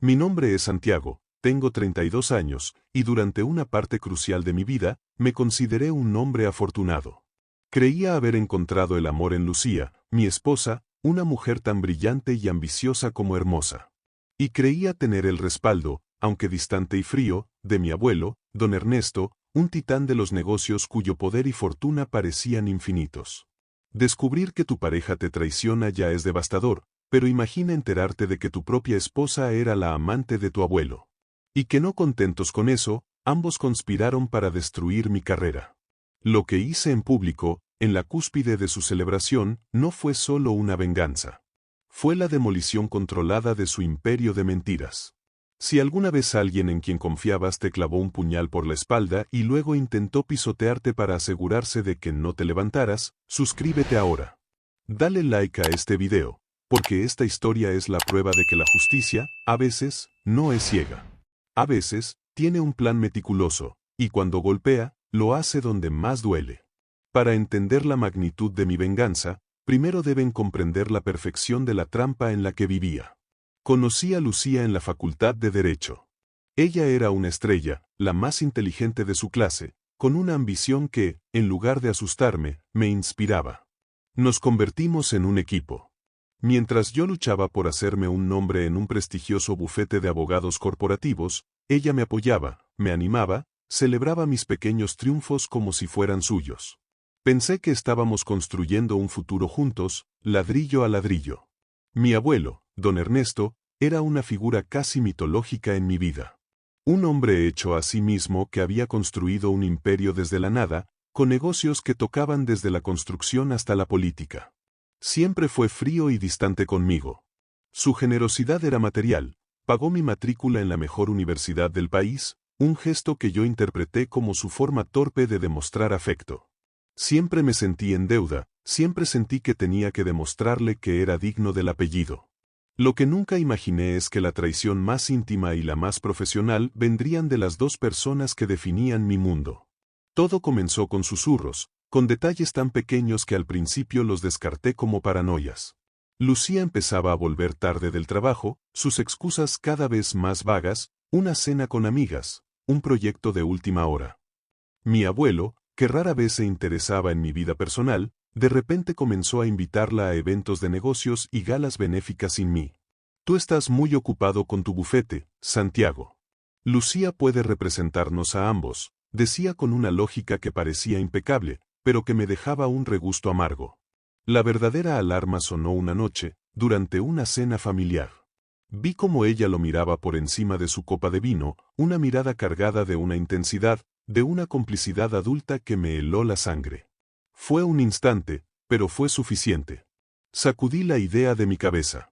Mi nombre es Santiago, tengo 32 años, y durante una parte crucial de mi vida, me consideré un hombre afortunado. Creía haber encontrado el amor en Lucía, mi esposa, una mujer tan brillante y ambiciosa como hermosa. Y creía tener el respaldo, aunque distante y frío, de mi abuelo, don Ernesto, un titán de los negocios cuyo poder y fortuna parecían infinitos. Descubrir que tu pareja te traiciona ya es devastador, pero imagina enterarte de que tu propia esposa era la amante de tu abuelo. Y que no contentos con eso, ambos conspiraron para destruir mi carrera. Lo que hice en público, en la cúspide de su celebración, no fue solo una venganza. Fue la demolición controlada de su imperio de mentiras. Si alguna vez alguien en quien confiabas te clavó un puñal por la espalda y luego intentó pisotearte para asegurarse de que no te levantaras, suscríbete ahora. Dale like a este video, porque esta historia es la prueba de que la justicia, a veces, no es ciega. A veces, tiene un plan meticuloso, y cuando golpea, lo hace donde más duele. Para entender la magnitud de mi venganza, primero deben comprender la perfección de la trampa en la que vivía. Conocí a Lucía en la Facultad de Derecho. Ella era una estrella, la más inteligente de su clase, con una ambición que, en lugar de asustarme, me inspiraba. Nos convertimos en un equipo. Mientras yo luchaba por hacerme un nombre en un prestigioso bufete de abogados corporativos, ella me apoyaba, me animaba, celebraba mis pequeños triunfos como si fueran suyos. Pensé que estábamos construyendo un futuro juntos, ladrillo a ladrillo. Mi abuelo, don Ernesto, era una figura casi mitológica en mi vida. Un hombre hecho a sí mismo que había construido un imperio desde la nada, con negocios que tocaban desde la construcción hasta la política. Siempre fue frío y distante conmigo. Su generosidad era material, pagó mi matrícula en la mejor universidad del país, un gesto que yo interpreté como su forma torpe de demostrar afecto. Siempre me sentí en deuda, siempre sentí que tenía que demostrarle que era digno del apellido. Lo que nunca imaginé es que la traición más íntima y la más profesional vendrían de las dos personas que definían mi mundo. Todo comenzó con susurros, con detalles tan pequeños que al principio los descarté como paranoias. Lucía empezaba a volver tarde del trabajo, sus excusas cada vez más vagas, una cena con amigas, un proyecto de última hora. Mi abuelo, que rara vez se interesaba en mi vida personal, de repente comenzó a invitarla a eventos de negocios y galas benéficas sin mí. Tú estás muy ocupado con tu bufete, Santiago. Lucía puede representarnos a ambos, decía con una lógica que parecía impecable, pero que me dejaba un regusto amargo. La verdadera alarma sonó una noche, durante una cena familiar. Vi cómo ella lo miraba por encima de su copa de vino, una mirada cargada de una intensidad, de una complicidad adulta que me heló la sangre. Fue un instante, pero fue suficiente. Sacudí la idea de mi cabeza.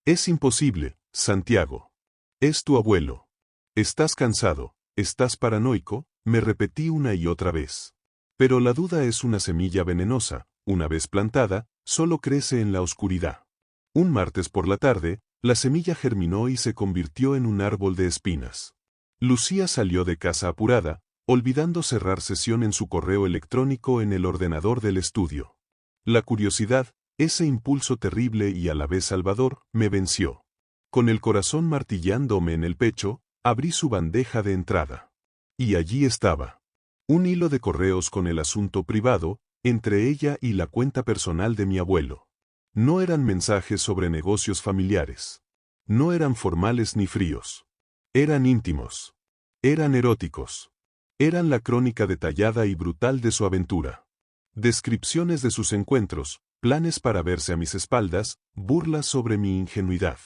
Es imposible, Santiago. Es tu abuelo. Estás cansado, estás paranoico, me repetí una y otra vez. Pero la duda es una semilla venenosa, una vez plantada, solo crece en la oscuridad. Un martes por la tarde, la semilla germinó y se convirtió en un árbol de espinas. Lucía salió de casa apurada, olvidando cerrar sesión en su correo electrónico en el ordenador del estudio. La curiosidad, ese impulso terrible y a la vez salvador, me venció. Con el corazón martillándome en el pecho, abrí su bandeja de entrada. Y allí estaba. Un hilo de correos con el asunto privado, entre ella y la cuenta personal de mi abuelo. No eran mensajes sobre negocios familiares. No eran formales ni fríos. Eran íntimos. Eran eróticos. Eran la crónica detallada y brutal de su aventura. Descripciones de sus encuentros, planes para verse a mis espaldas, burlas sobre mi ingenuidad.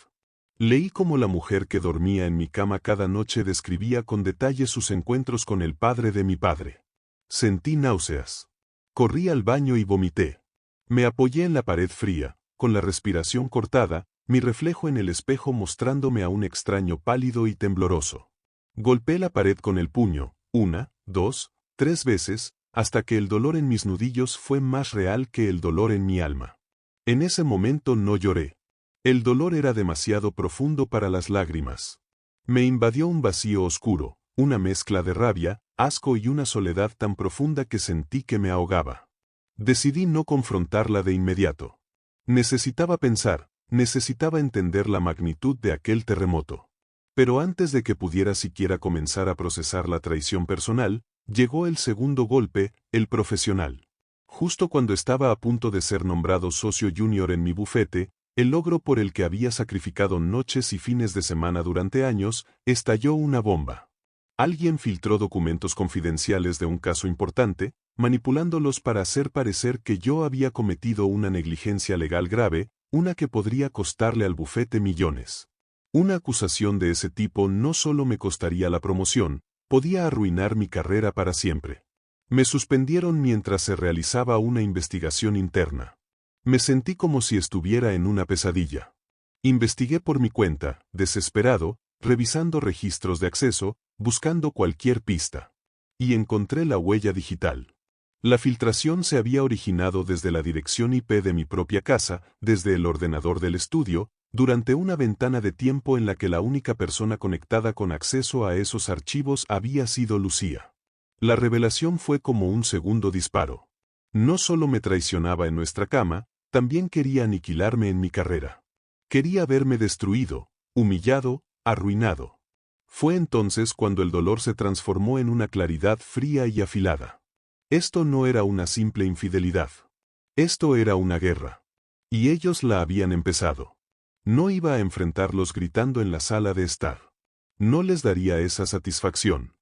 Leí cómo la mujer que dormía en mi cama cada noche describía con detalle sus encuentros con el padre de mi padre. Sentí náuseas. Corrí al baño y vomité. Me apoyé en la pared fría, con la respiración cortada, mi reflejo en el espejo mostrándome a un extraño pálido y tembloroso. Golpeé la pared con el puño, 1, 2, 3 veces, hasta que el dolor en mis nudillos fue más real que el dolor en mi alma. En ese momento no lloré. El dolor era demasiado profundo para las lágrimas. Me invadió un vacío oscuro, una mezcla de rabia, asco y una soledad tan profunda que sentí que me ahogaba. Decidí no confrontarla de inmediato. Necesitaba pensar, necesitaba entender la magnitud de aquel terremoto. Pero antes de que pudiera siquiera comenzar a procesar la traición personal, llegó el segundo golpe, el profesional. Justo cuando estaba a punto de ser nombrado socio junior en mi bufete, el logro por el que había sacrificado noches y fines de semana durante años, estalló una bomba. Alguien filtró documentos confidenciales de un caso importante, manipulándolos para hacer parecer que yo había cometido una negligencia legal grave, una que podría costarle al bufete millones. Una acusación de ese tipo no solo me costaría la promoción, podía arruinar mi carrera para siempre. Me suspendieron mientras se realizaba una investigación interna. Me sentí como si estuviera en una pesadilla. Investigué por mi cuenta, desesperado, revisando registros de acceso, buscando cualquier pista. Y encontré la huella digital. La filtración se había originado desde la dirección IP de mi propia casa, desde el ordenador del estudio, durante una ventana de tiempo en la que la única persona conectada con acceso a esos archivos había sido Lucía. La revelación fue como un segundo disparo. No solo me traicionaba en nuestra cama, también quería aniquilarme en mi carrera. Quería verme destruido, humillado, arruinado. Fue entonces cuando el dolor se transformó en una claridad fría y afilada. Esto no era una simple infidelidad. Esto era una guerra. Y ellos la habían empezado. No iba a enfrentarlos gritando en la sala de estar. No les daría esa satisfacción.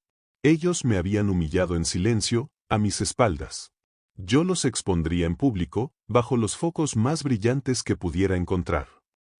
Ellos me habían humillado en silencio, a mis espaldas. Yo los expondría en público, bajo los focos más brillantes que pudiera encontrar.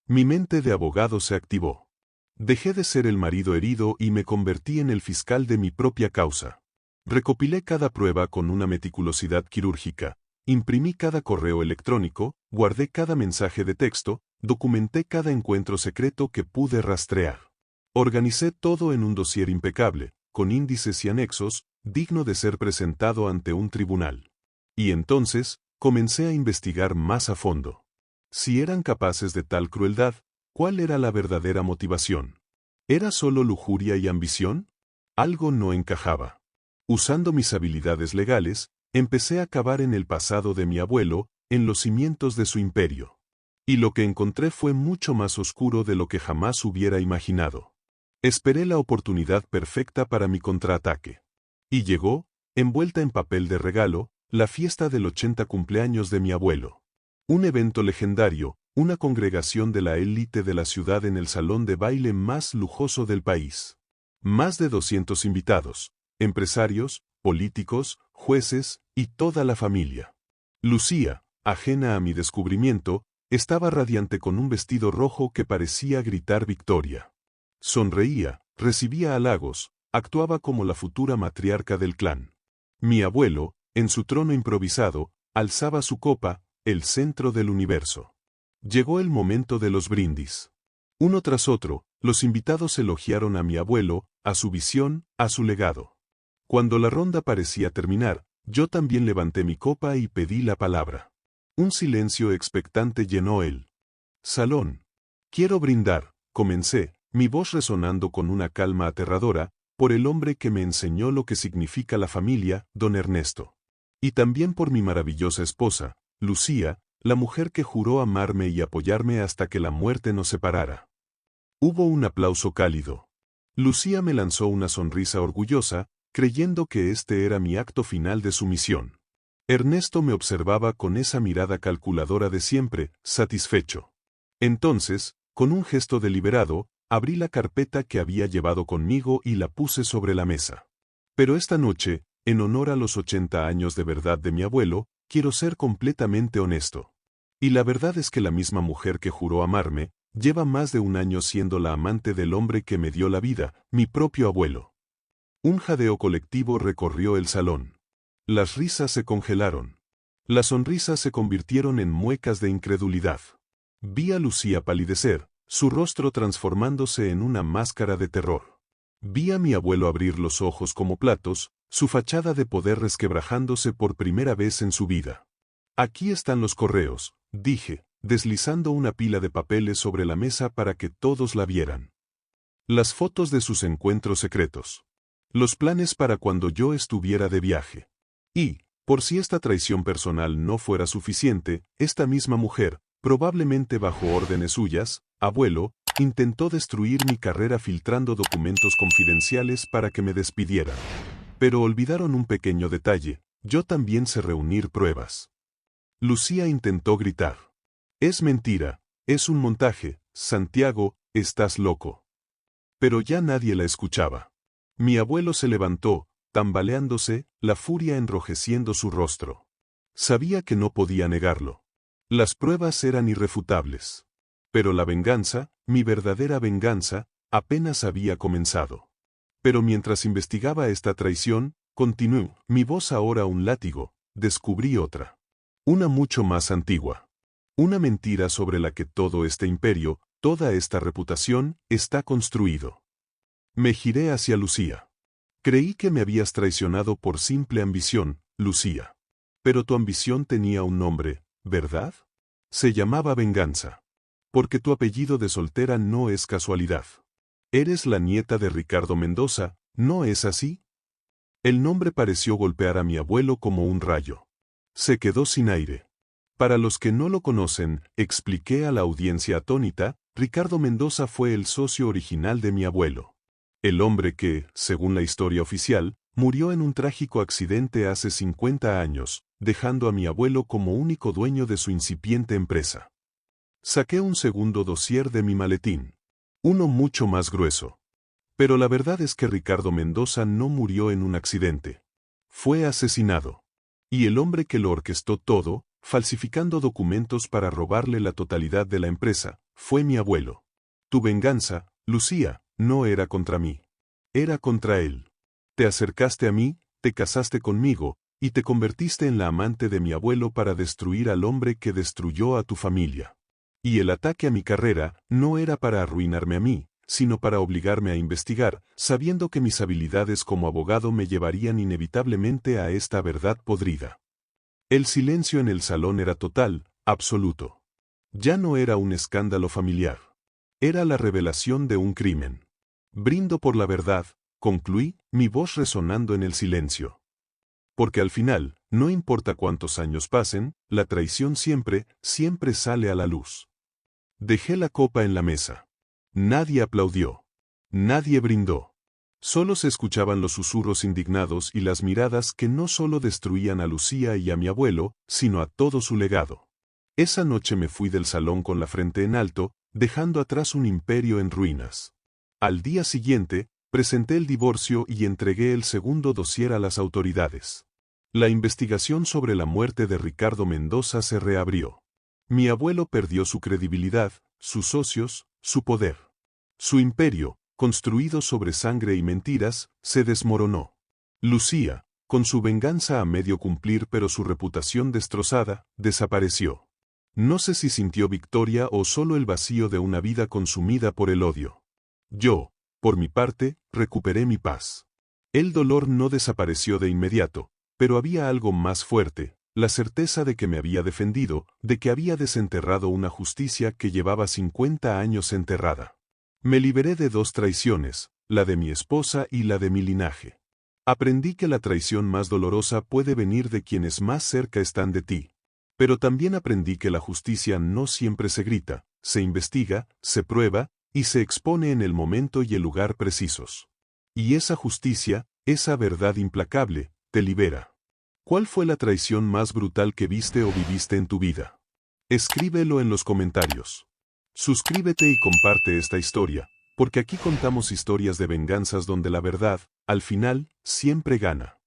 Mi mente de abogado se activó. Dejé de ser el marido herido y me convertí en el fiscal de mi propia causa. Recopilé cada prueba con una meticulosidad quirúrgica, imprimí cada correo electrónico, guardé cada mensaje de texto, documenté cada encuentro secreto que pude rastrear. Organicé todo en un dossier impecable, con índices y anexos, digno de ser presentado ante un tribunal. Y entonces, comencé a investigar más a fondo. Si eran capaces de tal crueldad, ¿cuál era la verdadera motivación? ¿Era solo lujuria y ambición? Algo no encajaba. Usando mis habilidades legales, empecé a cavar en el pasado de mi abuelo, en los cimientos de su imperio. Y lo que encontré fue mucho más oscuro de lo que jamás hubiera imaginado. Esperé la oportunidad perfecta para mi contraataque. Y llegó, envuelta en papel de regalo, la fiesta del 80 cumpleaños de mi abuelo. Un evento legendario, una congregación de la élite de la ciudad en el salón de baile más lujoso del país. Más de 200 invitados, empresarios, políticos, jueces y toda la familia. Lucía, ajena a mi descubrimiento, estaba radiante con un vestido rojo que parecía gritar victoria. Sonreía, recibía halagos, actuaba como la futura matriarca del clan. Mi abuelo, en su trono improvisado, alzaba su copa, el centro del universo. Llegó el momento de los brindis. Uno tras otro, los invitados elogiaron a mi abuelo, a su visión, a su legado. Cuando la ronda parecía terminar, yo también levanté mi copa y pedí la palabra. Un silencio expectante llenó el salón. Quiero brindar, comencé, mi voz resonando con una calma aterradora, por el hombre que me enseñó lo que significa la familia, don Ernesto. Y también por mi maravillosa esposa, Lucía, la mujer que juró amarme y apoyarme hasta que la muerte nos separara. Hubo un aplauso cálido. Lucía me lanzó una sonrisa orgullosa, creyendo que este era mi acto final de sumisión. Ernesto me observaba con esa mirada calculadora de siempre, satisfecho. Entonces, con un gesto deliberado, abrí la carpeta que había llevado conmigo y la puse sobre la mesa. Pero esta noche, en honor a los 80 años de verdad de mi abuelo, quiero ser completamente honesto. Y la verdad es que la misma mujer que juró amarme, lleva más de un año siendo la amante del hombre que me dio la vida, mi propio abuelo. Un jadeo colectivo recorrió el salón. Las risas se congelaron. Las sonrisas se convirtieron en muecas de incredulidad. Vi a Lucía palidecer, su rostro transformándose en una máscara de terror. Vi a mi abuelo abrir los ojos como platos, su fachada de poder resquebrajándose por primera vez en su vida. Aquí están los correos, dije, deslizando una pila de papeles sobre la mesa para que todos la vieran. Las fotos de sus encuentros secretos. Los planes para cuando yo estuviera de viaje. Y, por si esta traición personal no fuera suficiente, esta misma mujer, probablemente bajo órdenes suyas, abuelo, intentó destruir mi carrera filtrando documentos confidenciales para que me despidieran. Pero olvidaron un pequeño detalle, yo también sé reunir pruebas. Lucía intentó gritar. Es mentira, es un montaje, Santiago, estás loco. Pero ya nadie la escuchaba. Mi abuelo se levantó, tambaleándose, la furia enrojeciendo su rostro. Sabía que no podía negarlo. Las pruebas eran irrefutables. Pero la venganza, mi verdadera venganza, apenas había comenzado. Pero mientras investigaba esta traición, continuó, mi voz ahora un látigo, descubrí otra. Una mucho más antigua. Una mentira sobre la que todo este imperio, toda esta reputación, está construido. Me giré hacia Lucía. Creí que me habías traicionado por simple ambición, Lucía. Pero tu ambición tenía un nombre, ¿verdad? Se llamaba venganza. Porque tu apellido de soltera no es casualidad. Eres la nieta de Ricardo Mendoza, ¿no es así? El nombre pareció golpear a mi abuelo como un rayo. Se quedó sin aire. Para los que no lo conocen, expliqué a la audiencia atónita, Ricardo Mendoza fue el socio original de mi abuelo. El hombre que, según la historia oficial, murió en un trágico accidente hace 50 años, dejando a mi abuelo como único dueño de su incipiente empresa. Saqué un segundo dossier de mi maletín. Uno mucho más grueso. Pero la verdad es que Ricardo Mendoza no murió en un accidente. Fue asesinado. Y el hombre que lo orquestó todo, falsificando documentos para robarle la totalidad de la empresa, fue mi abuelo. Tu venganza, Lucía, no era contra mí. Era contra él. Te acercaste a mí, te casaste conmigo, y te convertiste en la amante de mi abuelo para destruir al hombre que destruyó a tu familia. Y el ataque a mi carrera no era para arruinarme a mí, sino para obligarme a investigar, sabiendo que mis habilidades como abogado me llevarían inevitablemente a esta verdad podrida. El silencio en el salón era total, absoluto. Ya no era un escándalo familiar. Era la revelación de un crimen. Brindo por la verdad, concluí, mi voz resonando en el silencio. Porque al final, no importa cuántos años pasen, la traición siempre, siempre sale a la luz. Dejé la copa en la mesa. Nadie aplaudió. Nadie brindó. Solo se escuchaban los susurros indignados y las miradas que no solo destruían a Lucía y a mi abuelo, sino a todo su legado. Esa noche me fui del salón con la frente en alto, dejando atrás un imperio en ruinas. Al día siguiente, presenté el divorcio y entregué el segundo dossier a las autoridades. La investigación sobre la muerte de Ricardo Mendoza se reabrió. Mi abuelo perdió su credibilidad, sus socios, su poder. Su imperio, construido sobre sangre y mentiras, se desmoronó. Lucía, con su venganza a medio cumplir pero su reputación destrozada, desapareció. No sé si sintió victoria o solo el vacío de una vida consumida por el odio. Yo, por mi parte, recuperé mi paz. El dolor no desapareció de inmediato, pero había algo más fuerte, la certeza de que me había defendido, de que había desenterrado una justicia que llevaba 50 años enterrada. Me liberé de dos traiciones, la de mi esposa y la de mi linaje. Aprendí que la traición más dolorosa puede venir de quienes más cerca están de ti. Pero también aprendí que la justicia no siempre se grita, se investiga, se prueba, y se expone en el momento y el lugar precisos. Y esa justicia, esa verdad implacable, te libera. ¿Cuál fue la traición más brutal que viste o viviste en tu vida? Escríbelo en los comentarios. Suscríbete y comparte esta historia, porque aquí contamos historias de venganzas donde la verdad, al final, siempre gana.